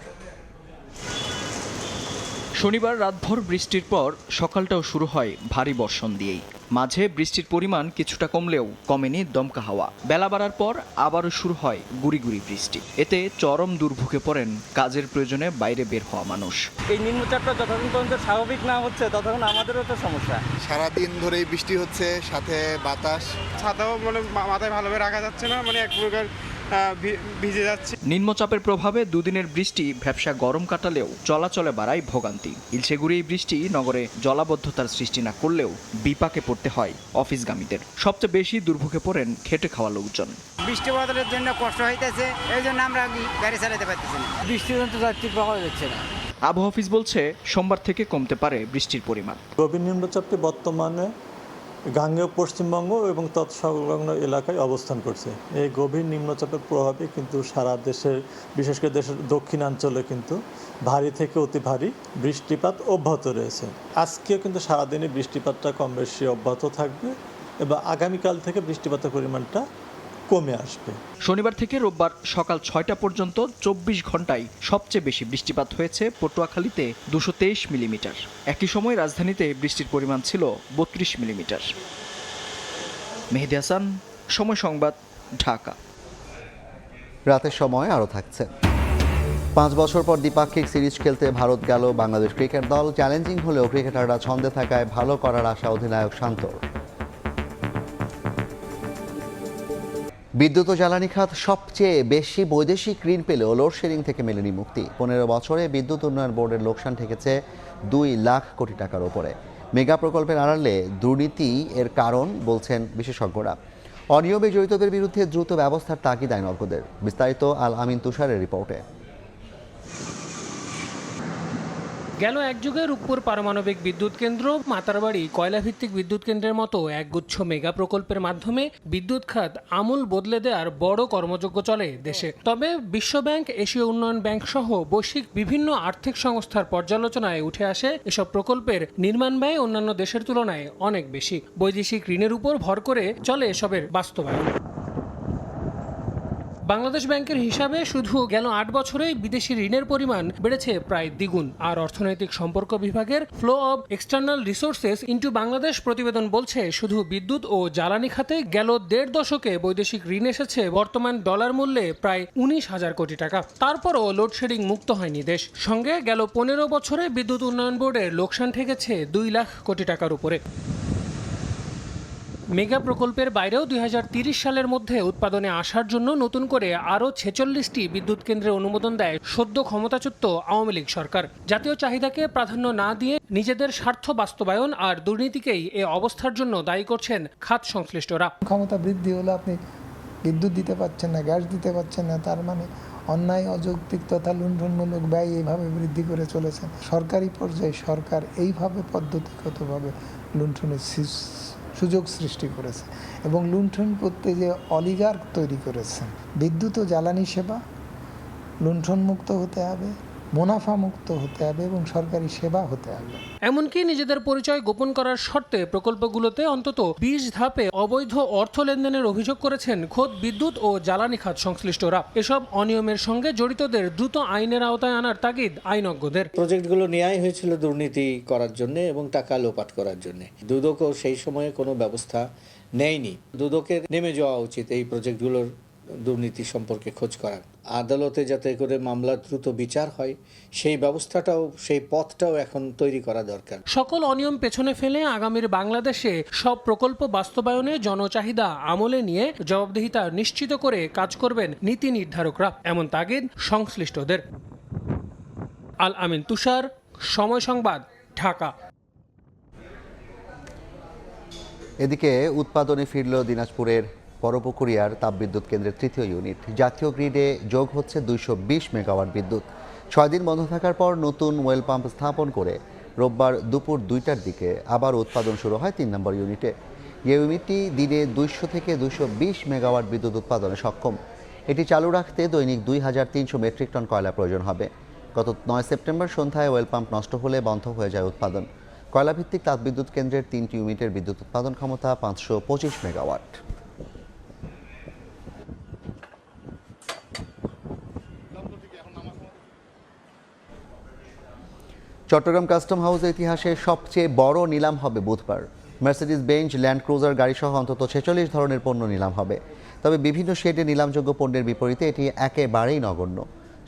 শনিবার রাতভর বৃষ্টির পর সকালটাও শুরু হয় ভারী বর্ষণ দিয়েই। মাঝে বৃষ্টির পরিমাণ কিছুটা কমলেও কমেনি দমকা হাওয়া। বেলা বাড়ার পর আবারও শুরু হয় গুড়ি গুড়ি বৃষ্টি। এতে চরম দুর্ভোগে পড়েন কাজের প্রয়োজনে বাইরে বের হওয়া মানুষ। এই নিম্নচাপটা যতক্ষণ পর্যন্ত স্বাভাবিক না হচ্ছে ততক্ষণ আমাদেরও তো সমস্যা। সারাদিন ধরেই বৃষ্টি হচ্ছে, সাথে বাতাস। ছাতাও মাথায় ভালোভাবে রাখা যাচ্ছে না, এক প্রকার ভিজে যাচ্ছে। নিম্নচাপের প্রভাবে দুদিনের বৃষ্টি ভ্যাপসা গরম কাটালেও চলাচলে বাড়ায় ভোগান্তি। ইলশেগুড়ি এই বৃষ্টি নগরে জলাবদ্ধতার সৃষ্টি না করলেও বিপাকে পড়তে হয় অফিসগামীদের। সবচেয়ে বেশি দুর্ভোগে পড়েন খেটে খাওয়া লোকজন। বৃষ্টি বাদলের জন্য কষ্ট হইতেছে, এই জন্য আমরা গাড়ি চালাতে পারতেছি না। বৃষ্টির জন্য যাত্রী পাওয়া যাচ্ছে না। আবহাওয়া অফিস বলছে সোমবার থেকে কমতে পারে বৃষ্টির পরিমাণ। গভীর নিম্নচাপটি বর্তমানে গাঙ্গেয় পশ্চিমবঙ্গ এবং তৎসংলগ্ন এলাকায় অবস্থান করছে। এই গভীর নিম্নচাপের প্রভাবে কিন্তু সারা দেশের, বিশেষ করে দেশের দক্ষিণাঞ্চলে কিন্তু ভারী থেকে অতি ভারী বৃষ্টিপাত অব্যাহত রয়েছে। আজকেও কিন্তু সারাদিনে বৃষ্টিপাতটা কম বেশি অব্যাহত থাকবে এবং আগামীকাল থেকে বৃষ্টিপাতের পরিমাণটা কমে আসবে। শনিবার থেকে রোববার সকাল 6টা পর্যন্ত 24 ঘন্টায় সবচেয়ে বেশি বৃষ্টিপাত হয়েছে পটুয়াখালীতে 223 মিলিমিটার। একই সময় রাজধানীতে বৃষ্টির পরিমাণ ছিল 32 মিলিমিটার। মেহেদী হাসান, সময় সংবাদ, ঢাকা। রাতের সময় আরও থাকছে। 5 বছর পর দ্বিপাক্ষিক সিরিজ খেলতে ভারত গেল বাংলাদেশ ক্রিকেট দল। চ্যালেঞ্জিং হলেও ক্রিকেটাররা ছন্দে থাকায় ভালো করার আশা অধিনায়ক শান্তর। বিদ্যুৎ ও জ্বালানি খাত সবচেয়ে বেশি বৈদেশিক ঋণ পেলেও লোডশেডিং থেকে মেলেনি মুক্তি। 15 বছরে বিদ্যুৎ উন্নয়ন বোর্ডের লোকসান ঠেকেছে 2 লাখ কোটি টাকার ওপরে। মেগা প্রকল্পের আড়ালে দুর্নীতি এর কারণ বলছেন বিশেষজ্ঞরা। অনিয়মে জড়িতদের বিরুদ্ধে দ্রুত ব্যবস্থার তাগিদ আইনজ্ঞদের। বিস্তারিত আল আমিন তুষারের রিপোর্টে। গেল এক যুগে রূপপুর পারমাণবিক বিদ্যুৎ কেন্দ্র, মাতারবাড়ি কয়লাভিত্তিক বিদ্যুৎ কেন্দ্রের মতো একগুচ্ছ মেগা প্রকল্পের মাধ্যমে বিদ্যুৎ খাত আমূল বদলে দেওয়ার বড় কর্মযজ্ঞ চলে দেশে। তবে বিশ্বব্যাংক, এশীয় উন্নয়ন ব্যাংক সহ বৈশ্বিক বিভিন্ন আর্থিক সংস্থার পর্যালোচনায় উঠে আসে এসব প্রকল্পের নির্মাণ ব্যয় অন্যান্য দেশের তুলনায় অনেক বেশি। বৈদেশিক ঋণের উপর ভর করে চলে এসবের বাস্তবায়ন। বাংলাদেশ ব্যাংকের হিসাবে শুধু গেল 8 বছরেই বিদেশি ঋণের পরিমাণ বেড়েছে প্রায় দ্বিগুণ। আর অর্থনৈতিক সম্পর্ক বিভাগের flow of external resources into Bangladesh প্রতিবেদন বলছে শুধু বিদ্যুৎ ও জ্বালানি খাতে গেল 1.5 দশকে বৈদেশিক ঋণ এসেছে বর্তমান ডলার মূল্যে প্রায় 19,000 কোটি টাকা। তারপরও লোডশেডিং মুক্ত হয়নি দেশ। সঙ্গে গেল 15 বছরে বিদ্যুৎ উন্নয়ন বোর্ডের লোকসান ঠেকেছে 2 লাখ কোটি টাকার উপরে। মেগা প্রকল্পের বাইরেও 2030 সালের মধ্যে উৎপাদনে আসার জন্য নতুন করে আরও 46টি বিদ্যুৎ কেন্দ্রের অনুমোদন দেয় সদ্য ক্ষমতাচ্যুত আওয়ামী লীগ সরকার। জাতীয় চাহিদাকে প্রাধান্য না দিয়ে নিজেদের স্বার্থ বাস্তবায়ন আর দুর্নীতিকেই এ অবস্থার জন্য দায়ী করছেন খাত সংশ্লিষ্টরা। ক্ষমতা বৃদ্ধি হলে আপনি বিদ্যুৎ দিতে পারছেন না, গ্যাস দিতে পারছেন না, তার মানে অন্যায়, অযৌক্তিক তথা লুণ্ঠনমূলক ব্যয় এইভাবে বৃদ্ধি করে চলেছেন। সরকারি পর্যায়ে সরকার এইভাবে পদ্ধতিগতভাবে লুণ্ঠনের সুযোগ সৃষ্টি করেছে এবং লুণ্ঠন করতে যে অলিগার্ক তৈরি করেছেন। বিদ্যুৎ ও জ্বালানি সেবা লুণ্ঠন মুক্ত হতে হবে, মুনাফা মুক্ত হতে হবে এবং সরকারি সেবা হতে হবে। এমনকি নিজেদের পরিচয় গোপন করার শর্তে প্রকল্পগুলোতে অন্তত 20 ধাপে অবৈধ অর্থ লেনদেনের অভিযোগ করেছেন খোদ বিদ্যুৎ ও জ্বালানি খাত সংশ্লিষ্টরা। এসব অনিয়মের সঙ্গে জড়িতদের দ্রুত আইনের আওতায় আনার তাগিদ আইনজ্ঞদের। প্রজেক্টগুলো নেওয়াই হয়েছিল দুর্নীতি করার জন্য এবং টাকা লোপাট করার জন্য। দুদকও সেই সময়ে কোনো ব্যবস্থা নেয়নি। দুদকের নেমে যাওয়া উচিত এই প্রজেক্টগুলোর দুর্নীতি সম্পর্কে খোঁজ করার। আদালতে যাতে করে মামলা দ্রুত বিচার হয় সেই ব্যবস্থাটাও, সেই পথটাও এখন তৈরি করা দরকার। সকল অনিয়ম পেছনে ফেলে আগামীর বাংলাদেশে সব প্রকল্প বাস্তবায়নে জনচাহিদা আমলে নিয়ে জবাবদিহিতা নিশ্চিত করে কাজ করবেন নীতি নির্ধারকরা, এমন তাগিদ সংশ্লিষ্টদের। আল আমিন তুষার, সময় সংবাদ, ঢাকা। এদিকে উৎপাদনে ফিরল দিনাজপুরের পরপুকুরিয়ার তাপবিদ্যুৎ কেন্দ্রের তৃতীয় ইউনিট। জাতীয় গ্রিডে যোগ হচ্ছে 220 মেগাওয়াট বিদ্যুৎ। 6 দিন বন্ধ থাকার পর নতুন ওয়েল পাম্প স্থাপন করে রোববার দুপুর 2টার দিকে আবার উৎপাদন শুরু হয় 3 নম্বর ইউনিটে। এই ইউনিটটি দিনে 200 থেকে 220 মেগাওয়াট বিদ্যুৎ উৎপাদনে সক্ষম। এটি চালু রাখতে দৈনিক 2300 মেট্রিক টন কয়লা প্রয়োজন হবে। গত 9 সেপ্টেম্বর সন্ধ্যায় ওয়েল পাম্প নষ্ট হলে বন্ধ হয়ে যায় উৎপাদন। কয়লাভিত্তিক তাপবিদ্যুৎ কেন্দ্রের 3টি ইউনিটের বিদ্যুৎ উৎপাদন ক্ষমতা 525 মেগাওয়াট। চট্টগ্রাম কাস্টম হাউসের ইতিহাসে সবচেয়ে বড় নিলাম হবে বুধবার। মার্সিডিজ বেঞ্জ, ল্যান্ড ক্রুজার গাড়িসহ অন্তত 46 ধরনের পণ্য নিলাম হবে। তবে বিভিন্ন শেডে নিলামযোগ্য পণ্যের বিপরীতে এটি একেবারেই নগণ্য।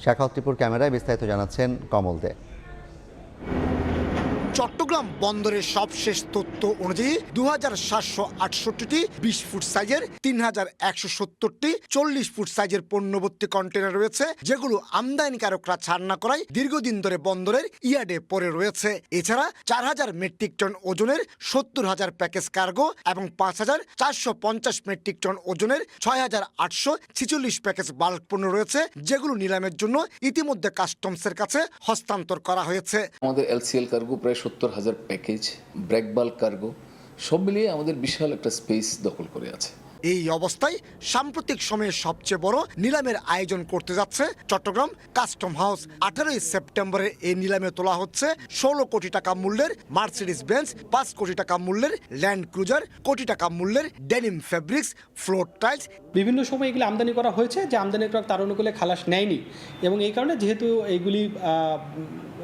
শাখাওয়াত ত্রিপুর ক্যামেরায় বিস্তারিত জানাচ্ছেন কমল দে। চট্টগ্রাম বন্দরের সবশেষ তথ্য অনুযায়ী 2768টি 20 ফুট সাইজের, 3170টি 40 ফুট সাইজের পণ্যভর্তি কন্টেনার রয়েছে, যেগুলো আমদানিকারকরা ছাড় না করায় দীর্ঘদিন ধরে বন্দরের ইয়ার্ডে পড়ে রয়েছে। এছাড়া 4000 মেট্রিক টন ওজনের 70,000 প্যাকেজ কার্গো এবং 5450 মেট্রিক টন ওজনের 6846 প্যাকেজ বাল্ক পণ্য রয়েছে, যেগুলো নিলামের জন্য ইতিমধ্যে কাস্টমসের কাছে হস্তান্তর করা হয়েছে। আমাদের এলসিএল কার্গো প্রায় 70,000 প্যাকেজ, ব্রেক বাল্ক কার্গো সব মিলিয়ে আমাদের বিশাল একটা স্পেস দখল করে আছে। এই অবস্থায় সাম্প্রতিক সময়ে সবচেয়ে বড় নিলামের আয়োজন করতে যাচ্ছে চট্টগ্রাম কাস্টম হাউস। 18 সেপ্টেম্বরে এই নিলামে তোলা হচ্ছে 16 কোটি টাকা মূল্যের মার্সিডিজ বেঞ্জ, 5 কোটি টাকা মূল্যের ল্যান্ড ক্রুজার, কোটি টাকা মূল্যের ডেনিম ফেব্রিক্স, ফ্লোর টাইলস। বিভিন্ন সময় এগুলি আমদানি করা হয়েছে, যে আমদানিকরা তার অনুকূলে খালাস নেয়নি, এবং এই কারণে যেহেতু এইগুলি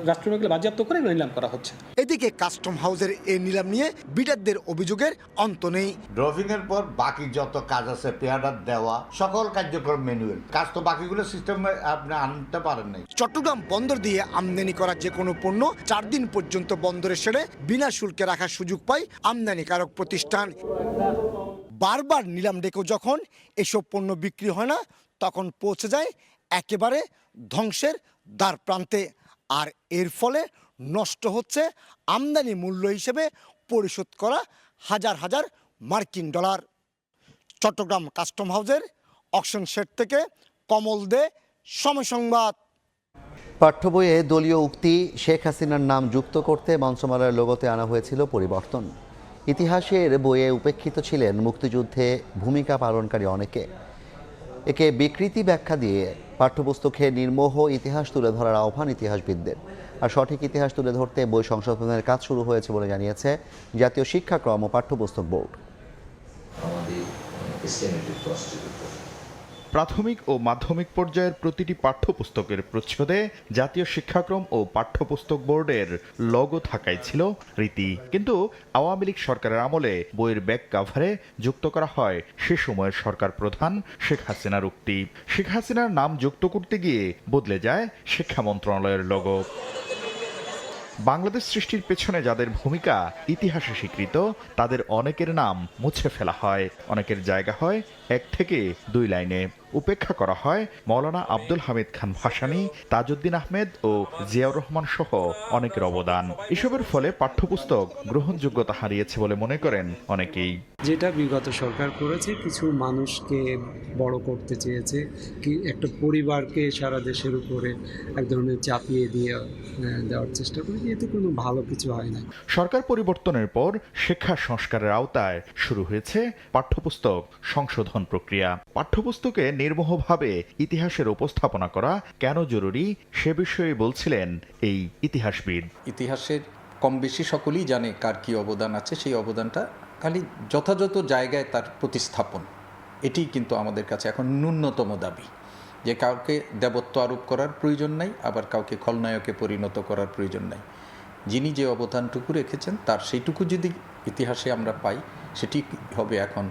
রাষ্ট্রীয়ভাবে বাজেয়াপ্ত করে নিলাম করা হচ্ছে। এদিকে কাস্টম হাউসের এই নিলাম নিয়ে বিটারদের অভিযোগের অন্ত নেই। ড্রপিং এর পর বাকি যত কাজ আছে, পেয়ারার দেওয়া, সকল কার্যক্রম ম্যানুয়াল কাজ, তো বাকিগুলো সিস্টেমে আপনি আনতে পারেন নাই। চট্টগ্রাম বন্দর দিয়ে আমদানি করা যে কোনো পণ্য 4 দিন পর্যন্ত বন্দরে সেরে বিনা শুল্কে রাখার সুযোগ পায় আমদানিকারক প্রতিষ্ঠান। বারবার নিলাম ডেকেও যখন এসব পণ্য বিক্রি হয় না, তখন পৌঁছে যায় একেবারে ধ্বংসের দ্বার প্রান্তে। আর এর ফলে নষ্ট হচ্ছে আমদানি মূল্য হিসেবে পরিশোধ করা হাজার হাজার মার্কিন ডলার। চট্টগ্রাম কাস্টম হাউসের অকশন শেড থেকে কমল দে, সময় সংবাদ। পাঠ্য বইয়ে দলীয় উক্তি শেখ হাসিনার নাম যুক্ত করতে মঞ্চমালার লোগোতে আনা হয়েছিল পরিবর্তন। ইতিহাসের বইয়ে উপেক্ষিত ছিলেন মুক্তিযুদ্ধে ভূমিকা পালনকারী অনেকে। একে বিকৃতি ব্যাখ্যা দিয়ে পাঠ্যপুস্তকে নির্মোহ ইতিহাস তুলে ধরার আহ্বান ইতিহাসবিদদের। আর সঠিক ইতিহাস তুলে ধরতে বই সংশোধনের কাজ শুরু হয়েছে বলে জানিয়েছে জাতীয় শিক্ষাক্রম ও পাঠ্যপুস্তক বোর্ড। প্রাথমিক ও মাধ্যমিক পর্যায়ের প্রতিটি পাঠ্যপুস্তকের প্রচ্ছদে জাতীয় শিক্ষাক্রম ও পাঠ্যপুস্তক বোর্ডের লোগো থাকাই ছিল রীতি। কিন্তু আওয়ামী লীগ সরকারের আমলে বইয়ের ব্যাক কাভারে যুক্ত করা হয় সে সময়ের সরকার প্রধান শেখ হাসিনার উক্তি। শেখ হাসিনার নাম যুক্ত করতে গিয়ে বদলে যায় শিক্ষা মন্ত্রণালয়ের লোগো। বাংলাদেশ সৃষ্টির পেছনে যাদের ভূমিকা ইতিহাসে স্বীকৃত, তাদের অনেকের নাম মুছে ফেলা হয়, অনেকের জায়গা হয় 1 থেকে 2 লাইনে। উপেক্ষা করা হয় মৌলানা আব্দুল হামিদ খান ভাসানী, তাজউদ্দিন আহমেদ ও জিয়াউর রহমান সহ অনেকের অবদান। এসবের ফলে পাঠ্যপুস্তক গ্রহণযোগ্যতা হারিয়েছে বলে মনে করেন অনেকেই। যেটা বিগত সরকার করেছে, কিছু মানুষকে বড় করতে চেয়েছে, কি একটা পরিবারকে সারা দেশের উপরে এক ধরনের চাপিয়ে দেওয়ার চেষ্টা করে, এতে কোনো ভালো কিছু হয় না। সরকার পরিবর্তনের পর শিক্ষা সংস্কারের আওতায় শুরু হয়েছে পাঠ্যপুস্তক সংশোধন প্রক্রিয়া। পাঠ্যপুস্তকে নির্মোহভাবে ইতিহাসের উপস্থাপনা করা কেন জরুরি সে বিষয়ে বলছিলেন এই ইতিহাসবিদ। ইতিহাসের কম বেশি সকলেই জানে কার কি অবদান আছে, সেই অবদানটা খালি যথাযথ জায়গায় তার প্রতিস্থাপন, এটি কিন্তু আমাদের কাছে এখন ন্যূনতম দাবি। যে কাউকে দেবত্ব আরোপ করার প্রয়োজন নাই, আবার কাউকে খলনায়কে পরিণত করার প্রয়োজন নাই। যিনি যে অবদানটুকু রেখেছেন তার সেইটুকু যদি ইতিহাসে আমরা পাই, সেটি হবে এখন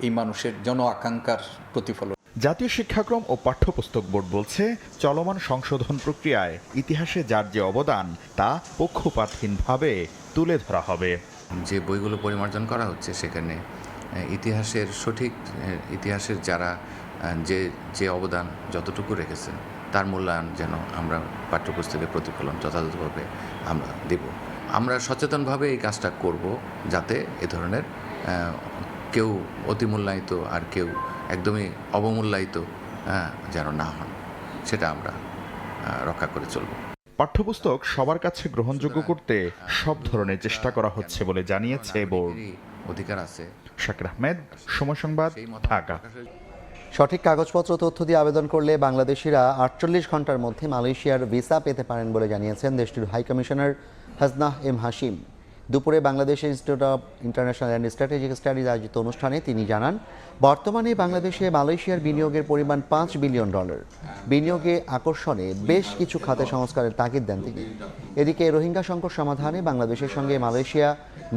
এই মানুষের জন আকাঙ্ক্ষার প্রতিফলন। জাতীয় শিক্ষাক্রম ও পাঠ্যপুস্তক বোর্ড বলছে, চলমান সংশোধন প্রক্রিয়ায় ইতিহাসে যার যে অবদান তা পক্ষপাতহীনভাবে তুলে ধরা হবে। যে বইগুলো পরিমার্জন করা হচ্ছে, সেখানে ইতিহাসের সঠিক ইতিহাসের যারা যে অবদান যতটুকু রেখেছেন তার মূল্যায়ন যেন আমরা পাঠ্যপুস্তকের প্রতিফলন যথাযথভাবে আমরা দেব। আমরা সচেতনভাবে এই কাজটা করব, যাতে এ ধরনের কেউ অতিমূল্যায়িত আর কেউ একদমই অবমূল্যায়িত যেন না হন, সেটা আমরা রক্ষা করে চলব। পাঠ্যপুস্তক সবার কাছে গ্রহণযোগ্য করতে সব ধরনের চেষ্টা করা হচ্ছে বলে জানিয়েছে বোর্ড। অধিকার আছে। শাকির আহমেদ, সময় সংবাদ, ঢাকা। সঠিক কাগজপত্র তথ্য দিয়ে আবেদন করলে বাংলাদেশিরা 48 ঘন্টার মধ্যে মালয়েশিয়ার ভিসা পেতে পারেন বলে জানিয়েছেন দেশটির হাই কমিশনার হাসনাহ এম হাশিম। দুপুরে Bangladesh institute of international and strategic studies আয়োজিত অনুষ্ঠানে তিনি জানান, বর্তমানে বাংলাদেশে মালয়েশিয়ার বিনিয়োগের পরিমাণ $5 বিলিয়ন। বিনিয়োগে আকর্ষণে বেশ কিছু খাতে সংস্কারের তাগিদ দেন তিনি। এদিকে রোহিঙ্গা সংকট সমাধানে বাংলাদেশের সঙ্গে মালয়েশিয়া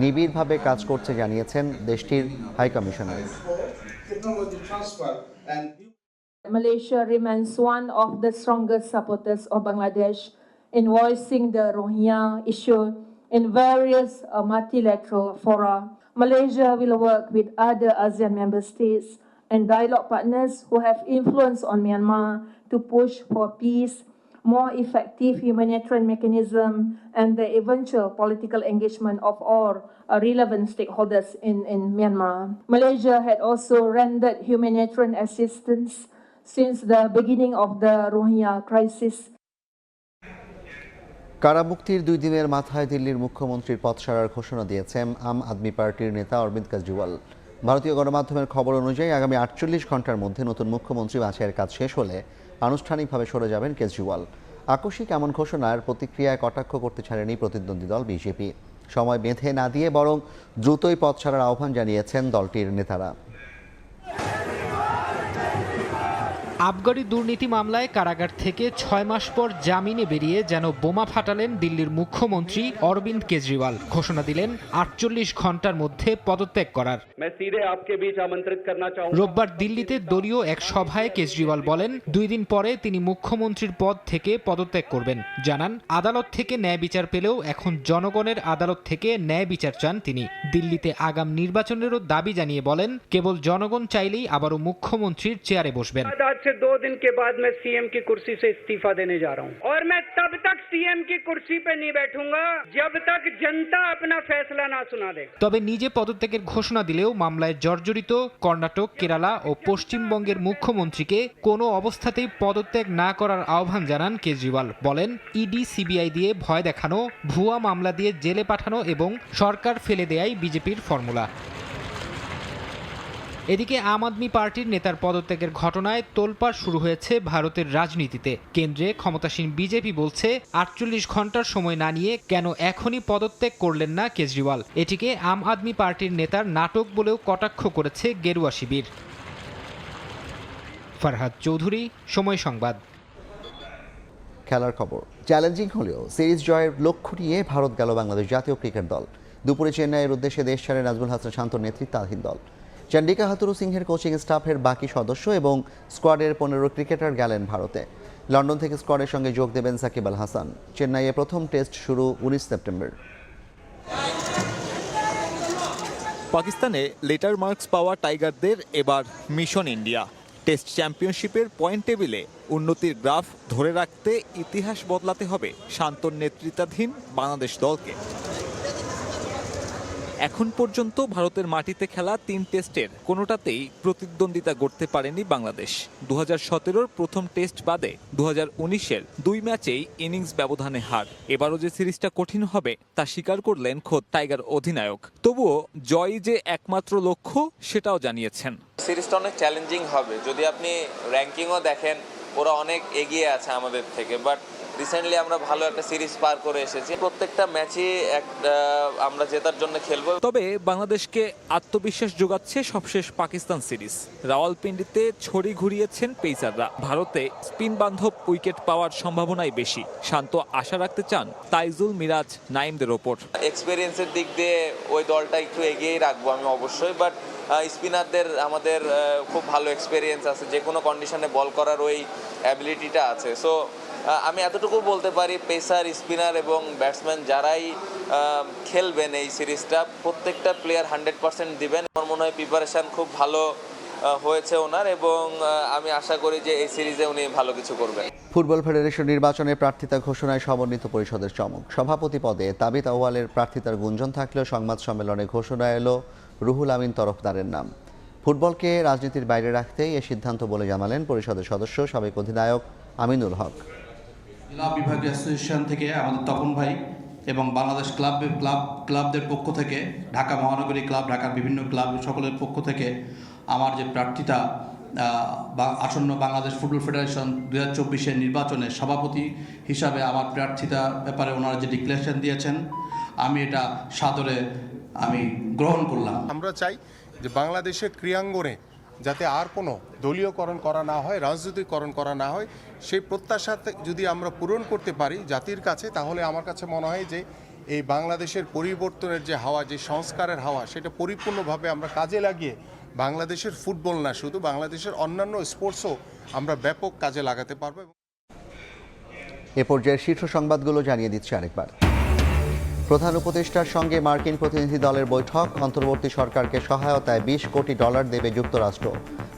নিবিড়ভাবে কাজ করছে জানিয়েছেন দেশটির high commissioner. Malaysia remains one of the strongest supporters of Bangladesh in voicing the Rohingya issue in various multilateral fora. Malaysia will work with other ASEAN member states and dialogue partners who have influence on Myanmar to push for peace, more effective humanitarian mechanism, and the eventual political engagement of all relevant stakeholders in Myanmar. Malaysia had also rendered humanitarian assistance since the beginning of the Rohingya crisis. কারামুক্তির 2 দিনের মাথায় দিল্লির মুখ্যমন্ত্রীর পদ ছাড়ার ঘোষণা দিয়েছেন আম আদমি পার্টির নেতা অরবিন্দ কেজরিওয়াল। ভারতীয় গণমাধ্যমের খবর অনুযায়ী আগামী 48 ঘন্টার মধ্যে নতুন মুখ্যমন্ত্রী বাছাইয়ের কাজ শেষ হলে আনুষ্ঠানিকভাবে সরে যাবেন কেজরিওয়াল। আকস্মিক এমন ঘোষণার প্রতিক্রিয়ায় কটাক্ষ করতে ছাড়েনি প্রতিদ্বন্দ্বী দল বিজেপি। সময় বেঁধে না দিয়ে বরং দ্রুতই পদ ছাড়ার আহ্বান জানিয়েছেন দলটির নেতারা। আবগারি দুর্নীতি মামলায় কারাগার থেকে 6 মাস পর জামিনে বেরিয়ে যেন বোমা ফাটালেন দিল্লির মুখ্যমন্ত্রী অরবিন্দ কেজরিওয়াল। ঘোষণা দিলেন 48 ঘন্টার মধ্যে পদত্যাগ করার। রোববার দিল্লিতে দলীয় এক সভায় কেজরিওয়াল বলেন, 2 দিন পরে তিনি মুখ্যমন্ত্রীর পদ থেকে পদত্যাগ করবেন। জানান, আদালত থেকে ন্যায় বিচার পেলেও এখন জনগণের আদালত থেকে ন্যায় বিচার চান তিনি। দিল্লিতে আগাম নির্বাচনেরও দাবি জানিয়ে বলেন, কেবল জনগণ চাইলেই আবারও মুখ্যমন্ত্রীর চেয়ারে বসবেন। 2 दिन के बाद मैं सीएम की कुर्सी से इस्तीफा देने जा रहा हूं और मैं तब तक सीएम की कुर्सी पे नहीं बैठूंगा जब तक जनता अपना फैसला ना सुना दे। তবে নিজে পদত্যাগের ঘোষণা দিলেও মামলায় জর্জরিত কর্ণাটক, কেরালা ও পশ্চিমবঙ্গের মুখ্যমন্ত্রীকে কোনো অবস্থাতেই পদত্যাগ না করার আহ্বান জানান কেজরিওয়াল। বলেন, ইডি সিবিআই দিয়ে ভয় দেখানো, ভুয়া মামলা দিয়ে জেলে পাঠানো এবং সরকার ফেলে দেয়াই বিজেপির ফর্মুলা। এদিকে আম আদমি পার্টির নেতার পদত্যাগের ঘটনায় তোলপাড় শুরু হয়েছে ভারতের রাজনীতিতে। কেন্দ্রে ক্ষমতাসীন বিজেপি বলছে, 48 ঘন্টার সময় না নিয়ে কেন এখনই পদত্যাগ করলেন না কেজরিওয়াল। এটিকে আম আদমি পার্টির নেতার নাটক বলেও কটাক্ষ করেছে গেরুয়া শিবির। ফরহাদ চৌধুরী, সময় সংবাদ। খেলার খবর। চ্যালেঞ্জিং হলেও সিরিজ জয়ের লক্ষ্য নিয়ে ভারত গেল বাংলাদেশ জাতীয় ক্রিকেট দল। দুপুরে চেন্নাইয়ের উদ্দেশ্যে দেশ ছাড়ে নাজমুল হাসান শান্তর নেতৃত্বাধীন দল। চন্ডিকা হাথুরু সিংহের কোচিং স্টাফের বাকি সদস্য এবং স্কোয়াডের 15 ক্রিকেটার গেলেন ভারতে। লন্ডন থেকে স্কোয়াডের সঙ্গে যোগ দেবেন সাকিব আল হাসান। চেন্নাইয়ে প্রথম টেস্ট শুরু 19 সেপ্টেম্বর। পাকিস্তানে লেটার মার্কস পাওয়া টাইগারদের এবার মিশন ইন্ডিয়া। টেস্ট চ্যাম্পিয়নশিপের পয়েন্ট টেবিলে উন্নতির গ্রাফ ধরে রাখতে ইতিহাস বদলাতে হবে শান্তর নেতৃত্বাধীন বাংলাদেশ দলকে। এখন পর্যন্ত ভারতের মাটিতে খেলা 3 টেস্টের কোনোটাতেই প্রতিদ্বন্দ্বিতা করতে পারেনি বাংলাদেশ। 2017-র প্রথম টেস্ট বাদে 2019-এর 2 ম্যাচেই ইনিংস ব্যবধানে হার। এবারও যে সিরিজটা কঠিন হবে তা স্বীকার করলেন খোদ টাইগার অধিনায়ক। তবুও জয়ই যে একমাত্র লক্ষ্য সেটাও জানিয়েছেন। সিরিজটা অনেক চ্যালেঞ্জিং হবে। যদি আপনি র্যাঙ্কিংও দেখেন, ওরা অনেক এগিয়ে আছে আমাদের থেকে, বাট রিসেন্টলি আমরা ভালো একটা সিরিজ পার করে এসেছি। প্রত্যেকটা ম্যাচই আমরা জেতার জন্য খেলবো। তবে বাংলাদেশকে আত্মবিশ্বাস যোগাচ্ছে সবশেষ পাকিস্তান সিরিজ। রাওয়ালপিন্ডিতে ছড়ি ঘুরিয়েছেন পেসাররা। ভারতে স্পিন বান্ধব উইকেট পাওয়ার সম্ভাবনাই বেশি। শান্ত আশা রাখতে চান তাইজুল, মিরাজ, নাইমদের ওপর। এক্সপেরিয়েন্সের দিক দিয়ে ওই দলটা একটু এগিয়েই রাখবো আমি অবশ্যই, বাট স্পিনারদের আমাদের খুব ভালো এক্সপেরিয়েন্স আছে, যে কোনো কন্ডিশনে বল করার ওই অ্যাবিলিটিটা আছে। সো আমি এতটুকু বলতে পারি, পেসার, স্পিনার এবং ব্যাটসম্যান যারাই খেলবেন এই সিরিজটা, প্রত্যেকটা প্লেয়ার 100% দিবেন। আমার মনে হয় প্রিপারেশন খুব ভালো হয়েছে ওনার, এবং আমি আশা করি যে এই সিরিজে উনি ভালো কিছু করবেন। ফুটবল ফেডারেশন নির্বাচনে প্রার্থিতা ঘোষণায় সমন্বিত পরিষদের চমক। সভাপতি পদে তাবিত আউয়ালের প্রার্থিতার গুঞ্জন থাকলেও সংবাদ সম্মেলনে ঘোষণা এলো রুহুল আমিন তরফদারের নাম। ফুটবলকে রাজনীতির বাইরে রাখতেই এ সিদ্ধান্ত বলে জানালেন পরিষদের সদস্য সাবেক অধিনায়ক আমিনুল হক। জেলা বিভাগীয় অ্যাসোসিয়েশন থেকে আমাদের তপন ভাই এবং বাংলাদেশ ক্লাবদের পক্ষ থেকে, ঢাকা মহানগরী ক্লাব, ঢাকার বিভিন্ন ক্লাব সকলের পক্ষ থেকে আমার যে প্রার্থিতা আসন্ন বাংলাদেশ ফুটবল ফেডারেশন 2024-এর নির্বাচনে সভাপতি হিসাবে আমার প্রার্থিতার ব্যাপারে ওনারা যে ডিক্লারেশন দিয়েছেন, আমি এটা সাদরে গ্রহণ করলাম। আমরা চাই যে বাংলাদেশের ক্রীড়াঙ্গনে যাতে আর কোনো দলীয়করণ করা না হয়, রাজনীতিকরণ করা না হয়, সেই প্রত্যাশাতে যদি আমরা পূরণ করতে পারি জাতির কাছে, তাহলে আমার কাছে মনে হয় যে এই বাংলাদেশের পরিবর্তনের যে হাওয়া, যে সংস্কারের হাওয়া, সেটা পরিপূর্ণভাবে আমরা কাজে লাগিয়ে বাংলাদেশের ফুটবল না, শুধু বাংলাদেশের অন্যান্য স্পোর্টসও আমরা ব্যাপক কাজে লাগাতে পারবো। এ পর্যায়ে শীর্ষ সংবাদগুলো জানিয়ে দিচ্ছে আরেকবার। প্রধান উপদেষ্টার সঙ্গে মার্কিন প্রতিনিধি দলের বৈঠক, অন্তর্বর্তী সরকারকে সহায়তায় $20 কোটি দেবে যুক্তরাষ্ট্র,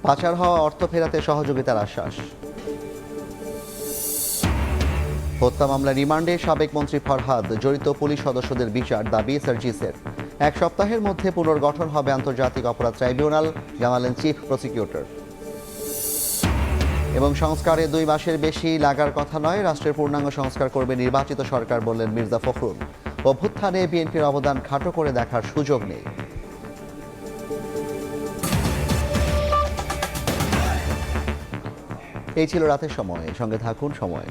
পাচার হওয়া অর্থ ফেরাতে সহযোগিতার আশ্বাস। হত্যা মামলা রিমান্ডে সাবেক মন্ত্রী ফরহাদ, জড়িত পুলিশ সদস্যদের বিচার দাবি সার্জিসের। 1 সপ্তাহের মধ্যে পুনর্গঠন হবে আন্তর্জাতিক অপরাধ ট্রাইব্যুনাল, জানালেন চিফ প্রসিকিউটর। এবং সংস্কারে 2 মাসের বেশি লাগার কথা নয়, রাষ্ট্রের পূর্ণাঙ্গ সংস্কার করবে নির্বাচিত সরকার, বললেন মির্জা ফখরুল। অভ্যুত্থানে বিএনপির অবদান খাটো করে দেখার সুযোগ নেই। এই ছিল রাতের সময়, সঙ্গে থাকুন সময়।